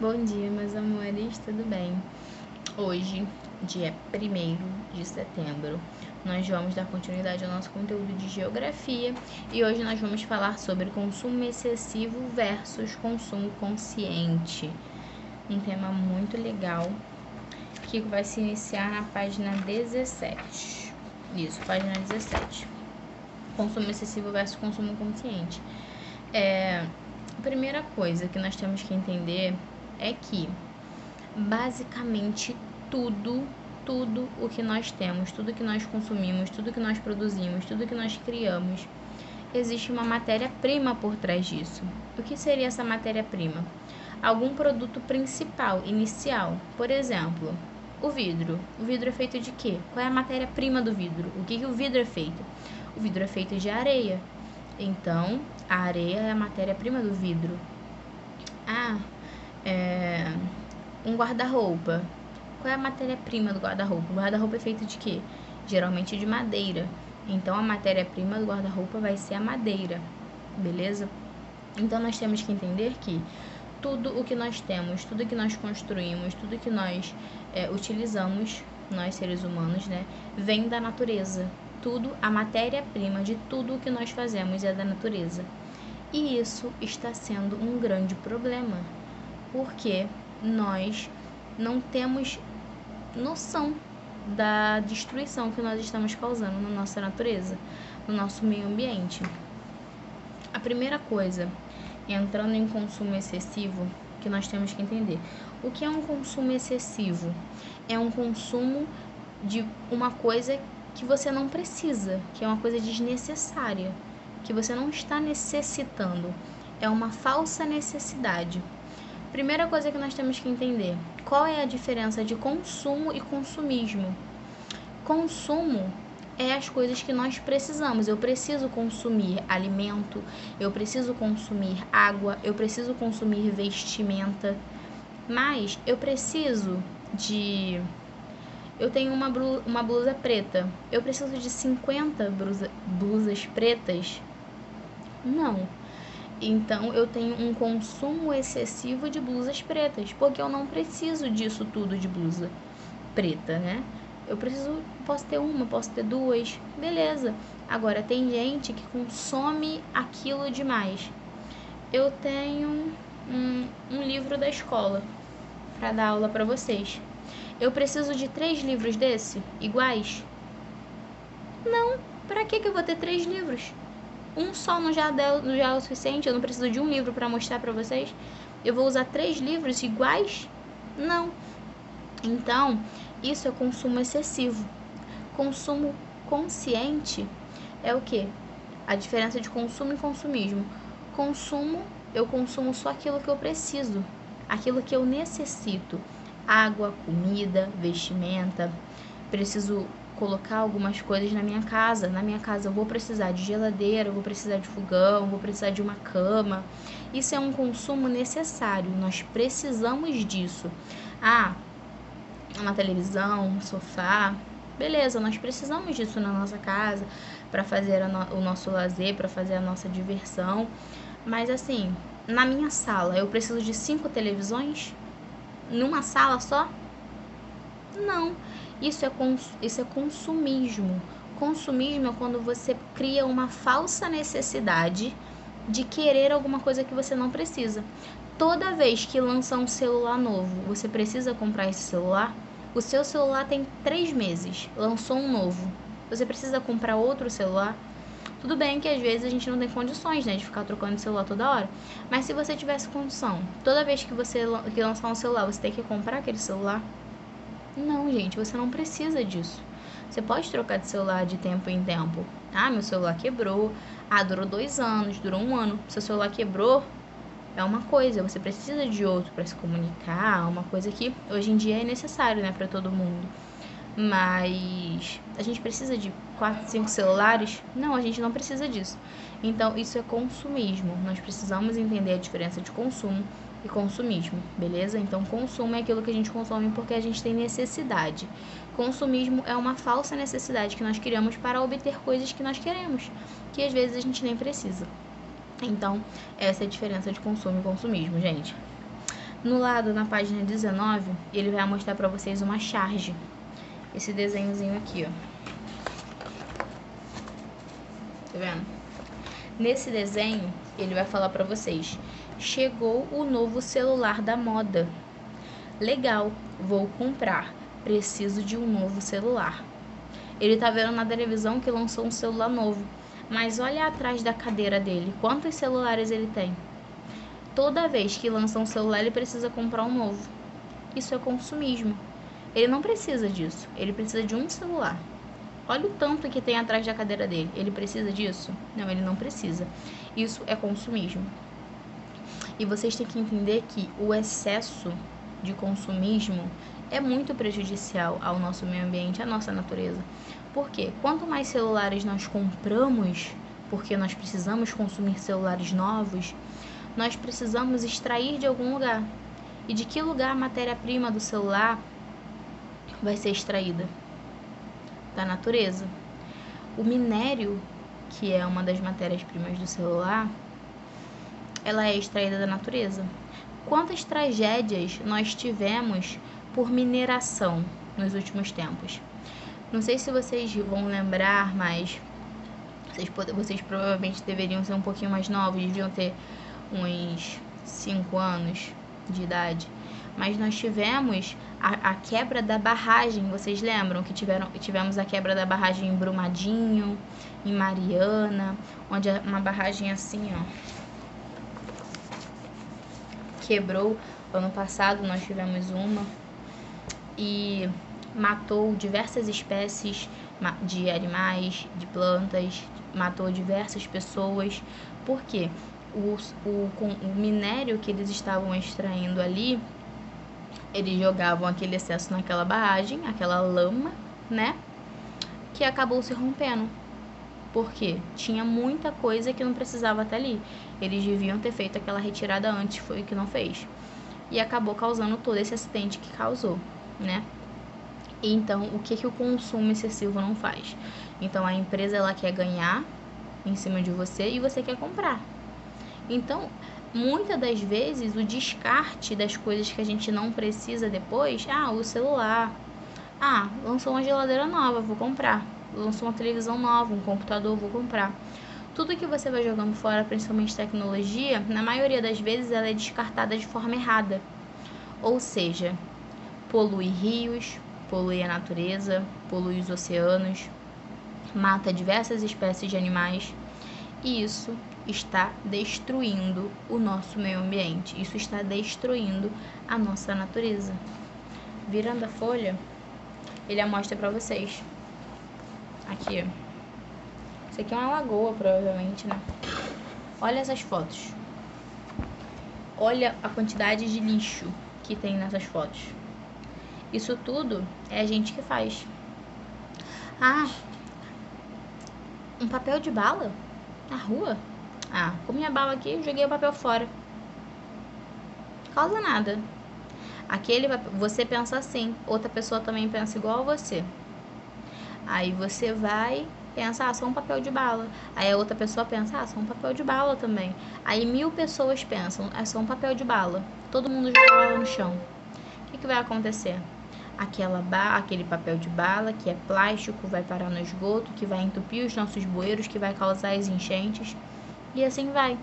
Bom dia, meus amores, tudo bem? Hoje, dia 1º de setembro, nós vamos dar continuidade ao nosso conteúdo de geografia e hoje nós vamos falar sobre consumo excessivo versus consumo consciente. Um tema muito legal que vai se iniciar na página 17. Isso, página 17. Consumo excessivo versus consumo consciente. A primeira coisa que nós temos que entender é que basicamente tudo o que nós temos, tudo que nós consumimos, tudo que nós produzimos, tudo que nós criamos, existe uma matéria-prima por trás disso. O que seria essa matéria-prima? Algum produto principal, inicial. Por exemplo, o vidro. O vidro é feito de quê? Qual é a matéria-prima do vidro? O que o vidro é feito? O vidro é feito de areia. Então, a areia é a matéria-prima do vidro. Um guarda-roupa. Qual é a matéria-prima do guarda-roupa? O guarda-roupa é feito de quê? Geralmente de madeira. Então, a matéria-prima do guarda-roupa vai ser a madeira, beleza? Então, nós temos que entender que tudo o que nós temos, tudo que nós construímos, tudo que nós utilizamos, nós seres humanos, né, vem da natureza. Tudo, a matéria-prima de tudo o que nós fazemos é da natureza. E isso está sendo um grande problema, porque nós não temos noção da destruição que nós estamos causando na nossa natureza, no nosso meio ambiente. A primeira coisa, entrando em consumo excessivo, que nós temos que entender. O que é um consumo excessivo? É um consumo de uma coisa que você não precisa, que é uma coisa desnecessária, que você não está necessitando. É uma falsa necessidade. Primeira coisa que nós temos que entender, qual é a diferença de consumo e consumismo? Consumo é as coisas que nós precisamos. Eu preciso consumir alimento, eu preciso consumir água, eu preciso consumir vestimenta, mas eu tenho uma blusa preta, eu preciso de 50 blusas pretas? Não. Então, eu tenho um consumo excessivo de blusas pretas, porque eu não preciso disso tudo de blusa preta, né? Posso ter uma, posso ter duas, beleza. Agora, tem gente que consome aquilo demais. Eu tenho um livro da escola para dar aula para vocês. Eu preciso de 3 livros desse, iguais? Não, para que eu vou ter 3 livros? Um só não já é o suficiente? Eu não preciso de um livro para mostrar para vocês? Eu vou usar 3 livros iguais? Não. Então, isso é consumo excessivo. Consumo consciente é o quê? A diferença de consumo e consumismo. Consumo, eu consumo só aquilo que eu preciso, aquilo que eu necessito. Água, comida, vestimenta. Preciso colocar algumas coisas na minha casa. Na minha casa eu vou precisar de geladeira, eu vou precisar de fogão, eu vou precisar de uma cama. Isso é um consumo necessário, nós precisamos disso. Uma televisão, um sofá, beleza, nós precisamos disso na nossa casa para fazer o nosso lazer, para fazer a nossa diversão. Mas assim, na minha sala, eu preciso de 5 televisões? Numa sala só? Não. Isso é consumismo. Consumismo é quando você cria uma falsa necessidade de querer alguma coisa que você não precisa. Toda vez que lança um celular novo, você precisa comprar esse celular? O seu celular tem 3 meses, lançou um novo. Você precisa comprar outro celular? Tudo bem que às vezes a gente não tem condições, né, de ficar trocando de celular toda hora. Mas se você tivesse condição, toda vez que você lançar um celular, você tem que comprar aquele celular? Não, gente, você não precisa disso. Você pode trocar de celular de tempo em tempo. Meu celular quebrou. Durou 2 anos, durou 1 ano. Seu celular quebrou, é uma coisa. Você precisa de outro para se comunicar, uma coisa que hoje em dia é necessário, né, para todo mundo. Mas a gente precisa de 4, 5 celulares? Não, a gente não precisa disso. Então, isso é consumismo. Nós precisamos entender a diferença de consumo e consumismo, beleza? Então, consumo é aquilo que a gente consome porque a gente tem necessidade. Consumismo é uma falsa necessidade que nós criamos para obter coisas que nós queremos, que às vezes a gente nem precisa. Então, essa é a diferença de consumo e consumismo, gente. No lado, na página 19, ele vai mostrar para vocês uma charge. Esse desenhozinho aqui, ó. Tá vendo? Nesse desenho, ele vai falar para vocês: chegou o novo celular da moda. Legal, vou comprar. Preciso de um novo celular. Ele tá vendo na televisão que lançou um celular novo. Mas olha atrás da cadeira dele. Quantos celulares ele tem? Toda vez que lança um celular, ele precisa comprar um novo. Isso é consumismo. Ele não precisa disso. Ele precisa de um celular. Olha o tanto que tem atrás da cadeira dele. Ele precisa disso? Não, ele não precisa. Isso é consumismo. E vocês têm que entender que o excesso de consumismo é muito prejudicial ao nosso meio ambiente, à nossa natureza. Por quê? Quanto mais celulares nós compramos, porque nós precisamos consumir celulares novos, nós precisamos extrair de algum lugar. E de que lugar a matéria-prima do celular vai ser extraída? Da natureza. O minério, que é uma das matérias-primas do celular, ela é extraída da natureza. Quantas tragédias nós tivemos por mineração nos últimos tempos? Não sei se vocês vão lembrar, mas vocês provavelmente deveriam ser um pouquinho mais novos, deviam ter uns 5 anos de idade. Mas nós tivemos a quebra da barragem. Vocês lembram que tivemos a quebra da barragem em Brumadinho, em Mariana, onde uma barragem assim, ó, quebrou. Ano passado nós tivemos uma e matou diversas espécies de animais, de plantas, matou diversas pessoas. Por quê? O minério que eles estavam extraindo ali, eles jogavam aquele excesso naquela barragem, aquela lama, né? Que acabou se rompendo. Por quê? Tinha muita coisa que não precisava estar ali. Eles deviam ter feito aquela retirada antes, foi o que não fez. E acabou causando todo esse acidente que causou, né? Então, o que o consumo excessivo não faz? Então, a empresa, ela quer ganhar em cima de você e você quer comprar. Então, muitas das vezes, o descarte das coisas que a gente não precisa depois, o celular, lançou uma geladeira nova, vou comprar. Lançou uma televisão nova, um computador, vou comprar. Tudo que você vai jogando fora, principalmente tecnologia, na maioria das vezes ela é descartada de forma errada. Ou seja, polui rios, polui a natureza, polui os oceanos, mata diversas espécies de animais. E isso está destruindo o nosso meio ambiente. Isso está destruindo a nossa natureza. Virando a folha, ele mostra para vocês. Aqui, ó. Isso aqui é uma lagoa, provavelmente, né? Olha essas fotos. Olha a quantidade de lixo que tem nessas fotos. Isso tudo é a gente que faz. Um papel de bala na rua? Comi a bala aqui e joguei o papel fora. Causa nada. Você pensa assim, outra pessoa também pensa igual a você. Aí você vai, pensa, só um papel de bala. Aí a outra pessoa pensa, só um papel de bala também. Aí 1000 pessoas pensam, é só um papel de bala. Todo mundo joga bala no chão. O que vai acontecer? Aquele papel de bala, que é plástico, vai parar no esgoto, que vai entupir os nossos bueiros, que vai causar as enchentes. E assim vai.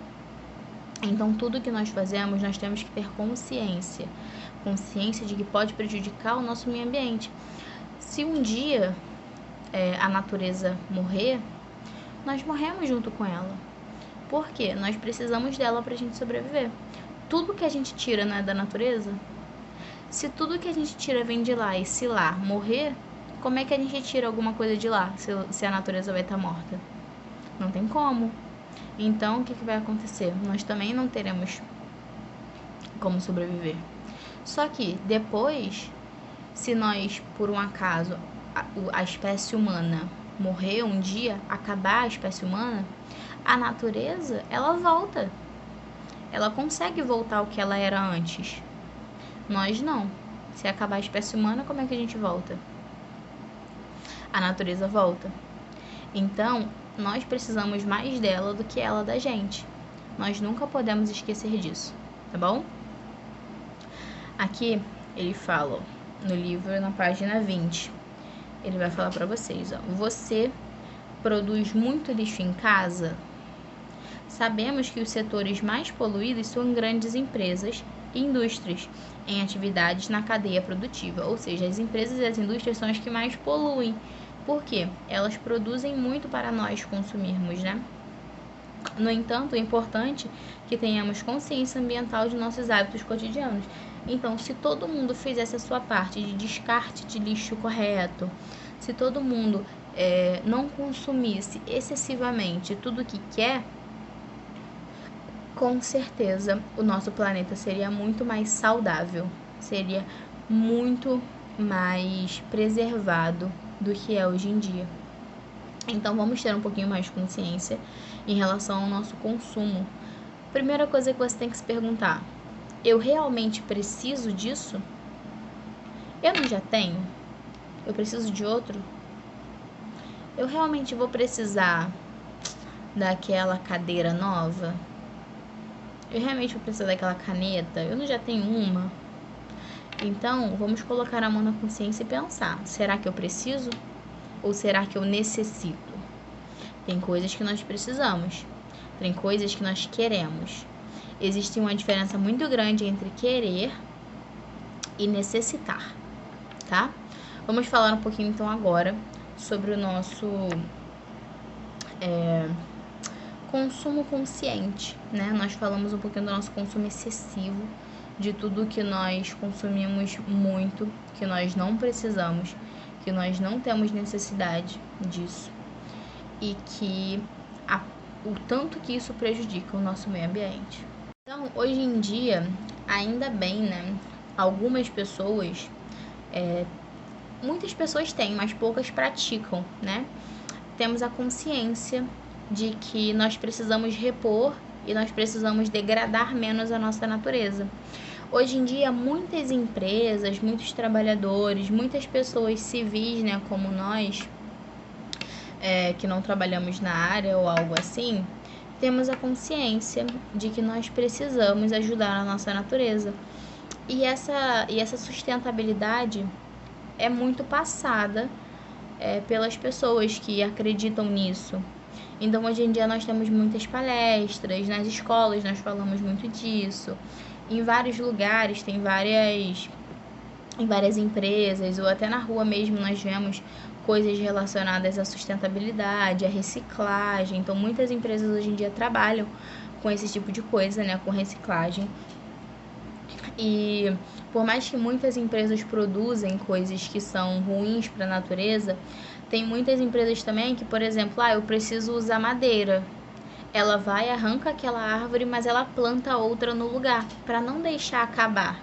Então, tudo que nós fazemos, nós temos que ter consciência. Consciência de que pode prejudicar o nosso meio ambiente. Se um dia a natureza morrer, nós morremos junto com ela. Por quê? Nós precisamos dela para a gente sobreviver. Tudo que a gente tira não é da natureza? Se tudo que a gente tira vem de lá e se lá morrer, como é que a gente tira alguma coisa de lá se a natureza vai estar morta? Não tem como. Então, o que vai acontecer? Nós também não teremos como sobreviver. Só que depois, se nós, por um acaso, a espécie humana morrer um dia, acabar a espécie humana, a natureza, ela volta. Ela consegue voltar ao que ela era antes. Nós não. Se acabar a espécie humana, como é que a gente volta? A natureza volta. Então, nós precisamos mais dela do que ela da gente. Nós nunca podemos esquecer disso, tá bom? Aqui ele fala, ó, no livro, na página 20, ele vai falar para vocês, ó, você produz muito lixo em casa? Sabemos que os setores mais poluídos são grandes empresas e indústrias em atividades na cadeia produtiva, ou seja, as empresas e as indústrias são as que mais poluem. Por quê? Elas produzem muito para nós consumirmos, né? No entanto, é importante que tenhamos consciência ambiental de nossos hábitos cotidianos. Então, se todo mundo fizesse a sua parte de descarte de lixo correto, se todo mundo não consumisse excessivamente tudo que quer, com certeza o nosso planeta seria muito mais saudável, seria muito mais preservado do que é hoje em dia. Então vamos ter um pouquinho mais de consciência em relação ao nosso consumo. Primeira coisa que você tem que se perguntar: eu realmente preciso disso? Eu não já tenho? Eu preciso de outro? Eu realmente vou precisar daquela cadeira nova? Eu realmente vou precisar daquela caneta? Eu não já tenho uma? Então, vamos colocar a mão na consciência e pensar: será que eu preciso? Ou será que eu necessito? Tem coisas que nós precisamos, tem coisas que nós queremos. Existe uma diferença muito grande entre querer e necessitar, tá? Vamos falar um pouquinho então agora sobre o nosso consumo consciente, né? Nós falamos um pouquinho do nosso consumo excessivo, de tudo que nós consumimos muito, que nós não precisamos, que nós não temos necessidade disso e que o tanto que isso prejudica o nosso meio ambiente. Então, hoje em dia, ainda bem, né? Algumas pessoas, muitas pessoas têm, mas poucas praticam, né? Temos a consciência de que nós precisamos repor e nós precisamos degradar menos a nossa natureza. Hoje em dia, muitas empresas, muitos trabalhadores, muitas pessoas civis, né, como nós, que não trabalhamos na área ou algo assim, temos a consciência de que nós precisamos ajudar a nossa natureza. E essa sustentabilidade é muito passada pelas pessoas que acreditam nisso. Então, hoje em dia, nós temos muitas palestras, nas escolas nós falamos muito disso. Em vários lugares, em várias empresas, ou até na rua mesmo, nós vemos coisas relacionadas à sustentabilidade, à reciclagem. Então, muitas empresas hoje em dia trabalham com esse tipo de coisa, né, com reciclagem. E por mais que muitas empresas produzem coisas que são ruins para a natureza, tem muitas empresas também que, por exemplo, eu preciso usar madeira. Ela vai, arranca aquela árvore, mas ela planta outra no lugar, para não deixar acabar.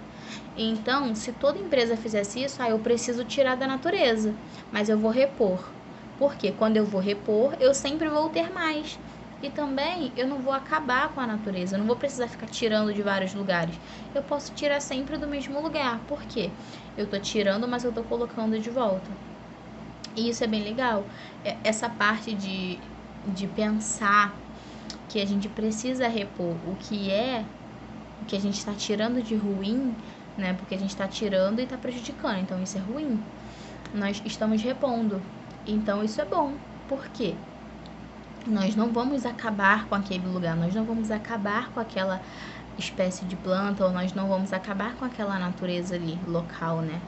Então, se toda empresa fizesse isso, eu preciso tirar da natureza, mas eu vou repor. Porque quando eu vou repor, eu sempre vou ter mais. E também eu não vou acabar com a natureza, eu não vou precisar ficar tirando de vários lugares. Eu posso tirar sempre do mesmo lugar. Por quê? Eu tô tirando, mas eu tô colocando de volta. E isso é bem legal. Essa parte de pensar que a gente precisa repor o que a gente está tirando de ruim, né? Porque a gente está tirando e está prejudicando, então isso é ruim. Nós estamos repondo, então isso é bom. Por quê? Nós não vamos acabar com aquele lugar, nós não vamos acabar com aquela espécie de planta, ou nós não vamos acabar com aquela natureza ali, local, né?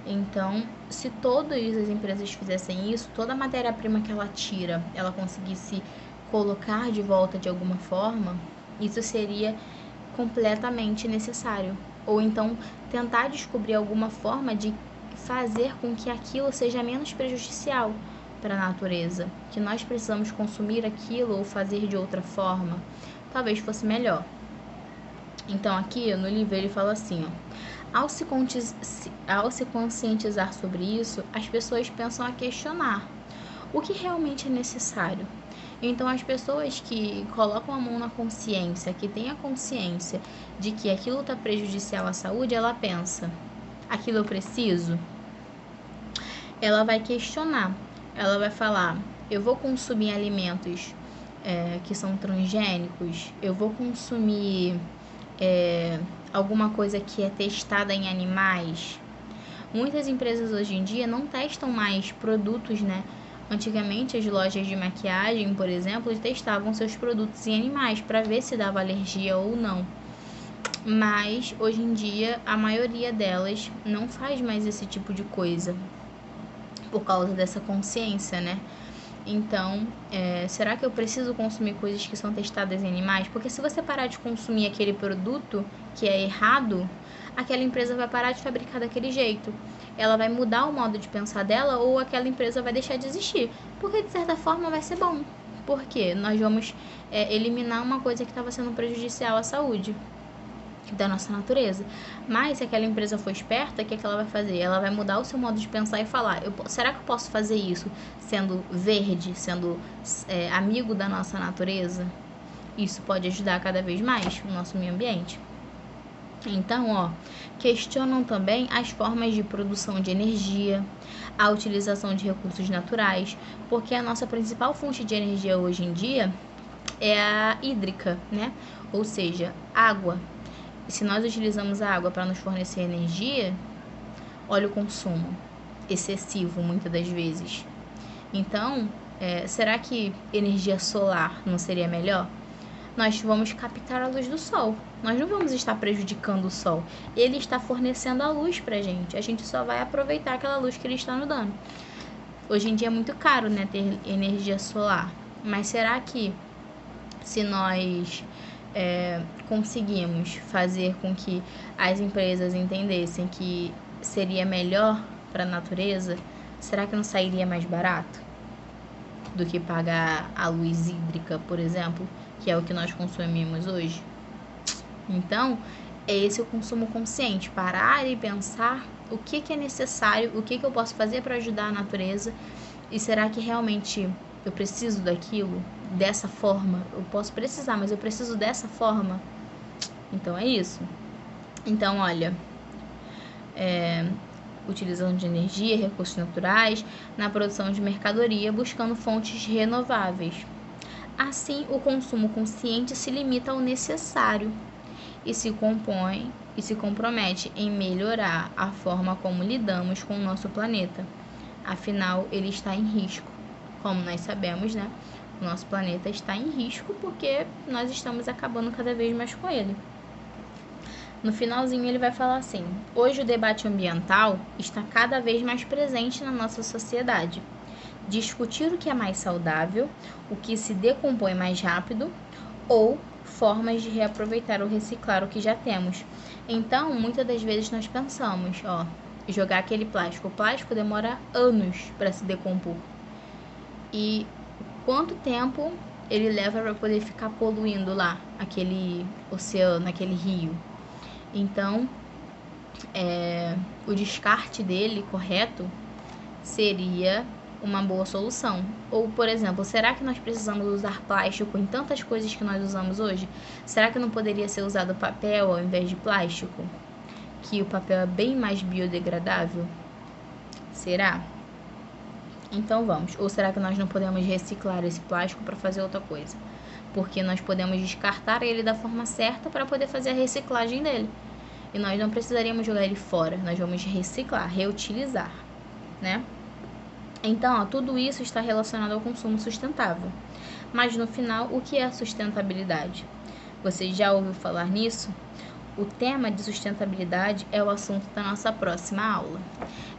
Então, se todas as empresas fizessem isso, toda a matéria-prima que ela tira, ela conseguisse colocar de volta de alguma forma, isso seria completamente necessário. Ou então, tentar descobrir alguma forma de fazer com que aquilo seja menos prejudicial para a natureza, que nós precisamos consumir aquilo ou fazer de outra forma, talvez fosse melhor. Então, aqui no livro ele fala assim, ao se conscientizar sobre isso, as pessoas pensam a questionar o que realmente é necessário. Então, as pessoas que colocam a mão na consciência, que têm a consciência de que aquilo está prejudicial à saúde, ela pensa, aquilo eu preciso? Ela vai questionar, ela vai falar, eu vou consumir alimentos que são transgênicos, eu vou consumir alguma coisa que é testada em animais. Muitas empresas hoje em dia não testam mais produtos, né? Antigamente, as lojas de maquiagem, por exemplo, testavam seus produtos em animais para ver se dava alergia ou não. Mas, hoje em dia, a maioria delas não faz mais esse tipo de coisa por causa dessa consciência, né? Então, será que eu preciso consumir coisas que são testadas em animais? Porque se você parar de consumir aquele produto que é errado, aquela empresa vai parar de fabricar daquele jeito. Ela vai mudar o modo de pensar dela ou aquela empresa vai deixar de existir. Porque, de certa forma, vai ser bom. Porque nós vamos eliminar uma coisa que estava sendo prejudicial à saúde da nossa natureza. Mas se aquela empresa for esperta, o que ela vai fazer? Ela vai mudar o seu modo de pensar e falar, será que eu posso fazer isso sendo verde, sendo amigo da nossa natureza? Isso pode ajudar cada vez mais o nosso meio ambiente. Então, questionam também as formas de produção de energia, a utilização de recursos naturais, porque a nossa principal fonte de energia hoje em dia é a hídrica, né? Ou seja, água. E se nós utilizamos a água para nos fornecer energia, olha o consumo excessivo muitas das vezes. Então, será que energia solar não seria melhor? Nós vamos captar a luz do sol. Nós não vamos estar prejudicando o sol. Ele está fornecendo a luz pra gente. A gente só vai aproveitar aquela luz que ele está nos dando. Hoje em dia é muito caro, né, ter energia solar. Mas será que se nós conseguimos fazer com que as empresas entendessem que seria melhor para a natureza, será que não sairia mais barato do que pagar a luz hídrica, por exemplo, que é o que nós consumimos hoje? Então, é esse o consumo consciente, parar e pensar o que é necessário, o que eu posso fazer para ajudar a natureza, e será que realmente eu preciso daquilo dessa forma? Eu posso precisar, mas eu preciso dessa forma? Então é isso. Então, olha, utilização de energia, recursos naturais, na produção de mercadoria, buscando fontes renováveis. Assim, o consumo consciente se limita ao necessário e se compromete em melhorar a forma como lidamos com o nosso planeta. Afinal, ele está em risco. Como nós sabemos, né? O nosso planeta está em risco porque nós estamos acabando cada vez mais com ele. No finalzinho ele vai falar assim: hoje o debate ambiental está cada vez mais presente na nossa sociedade. Discutir o que é mais saudável, o que se decompõe mais rápido ou formas de reaproveitar ou reciclar o que já temos. Então, muitas das vezes nós pensamos, jogar aquele plástico. O plástico demora anos para se decompor. E quanto tempo ele leva para poder ficar poluindo lá, aquele oceano, aquele rio? Então, o descarte dele correto seria uma boa solução. Ou, por exemplo, será que nós precisamos usar plástico em tantas coisas que nós usamos hoje? Será que não poderia ser usado papel ao invés de plástico? Que o papel é bem mais biodegradável? Será? Então vamos. Ou será que nós não podemos reciclar esse plástico para fazer outra coisa? Porque nós podemos descartar ele da forma certa para poder fazer a reciclagem dele. E nós não precisaríamos jogar ele fora. Nós vamos reciclar, reutilizar, né? Então, tudo isso está relacionado ao consumo sustentável. Mas no final, o que é sustentabilidade? Você já ouviu falar nisso? O tema de sustentabilidade é o assunto da nossa próxima aula.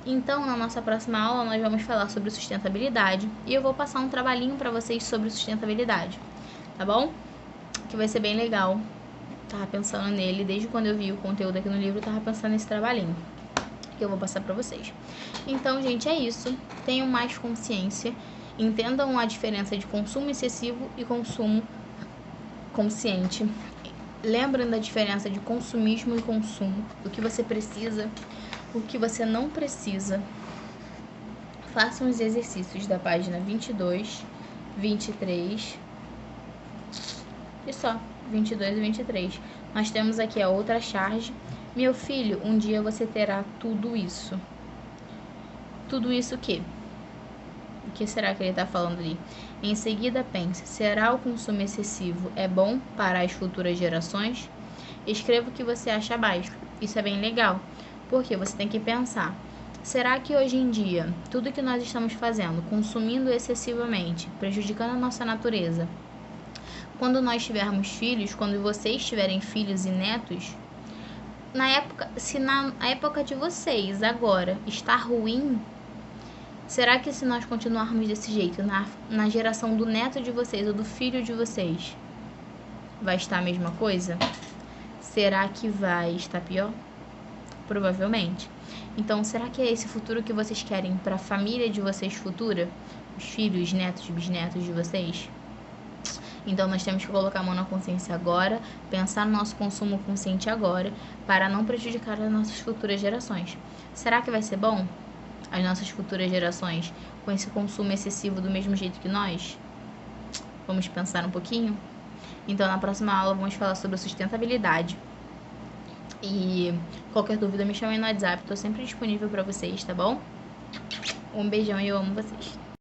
Então, na nossa próxima aula, nós vamos falar sobre sustentabilidade e eu vou passar um trabalhinho para vocês sobre sustentabilidade, tá bom? Que vai ser bem legal. Tava pensando nele desde quando eu vi o conteúdo aqui no livro, tava pensando nesse trabalhinho que eu vou passar para vocês. Então, gente, é isso. Tenham mais consciência, entendam a diferença de consumo excessivo e consumo consciente. Lembrem da diferença de consumismo e consumo, o que você precisa, o que você não precisa. Façam os exercícios da página 22, 23 e só, 22 e 23. Nós temos aqui a outra charge. Meu filho, um dia você terá tudo isso. Tudo isso o quê? O que será que ele está falando ali? Em seguida, pense: será o consumo excessivo bom para as futuras gerações? Escreva o que você acha abaixo. Isso é bem legal, porque você tem que pensar: será que hoje em dia, tudo que nós estamos fazendo, consumindo excessivamente, prejudicando a nossa natureza, quando nós tivermos filhos, quando vocês tiverem filhos e netos, se na época de vocês agora está ruim, será que se nós continuarmos desse jeito, na geração do neto de vocês ou do filho de vocês, vai estar a mesma coisa? Será que vai estar pior? Provavelmente. Então, será que é esse futuro que vocês querem para a família de vocês futura? Os filhos, netos, bisnetos de vocês? Então, nós temos que colocar a mão na consciência agora, pensar no nosso consumo consciente agora, para não prejudicar as nossas futuras gerações. Será que vai ser bom as nossas futuras gerações com esse consumo excessivo do mesmo jeito que nós? Vamos pensar um pouquinho? Então, na próxima aula, vamos falar sobre sustentabilidade. E qualquer dúvida, me chamem no WhatsApp. Estou sempre disponível para vocês, tá bom? Um beijão e eu amo vocês.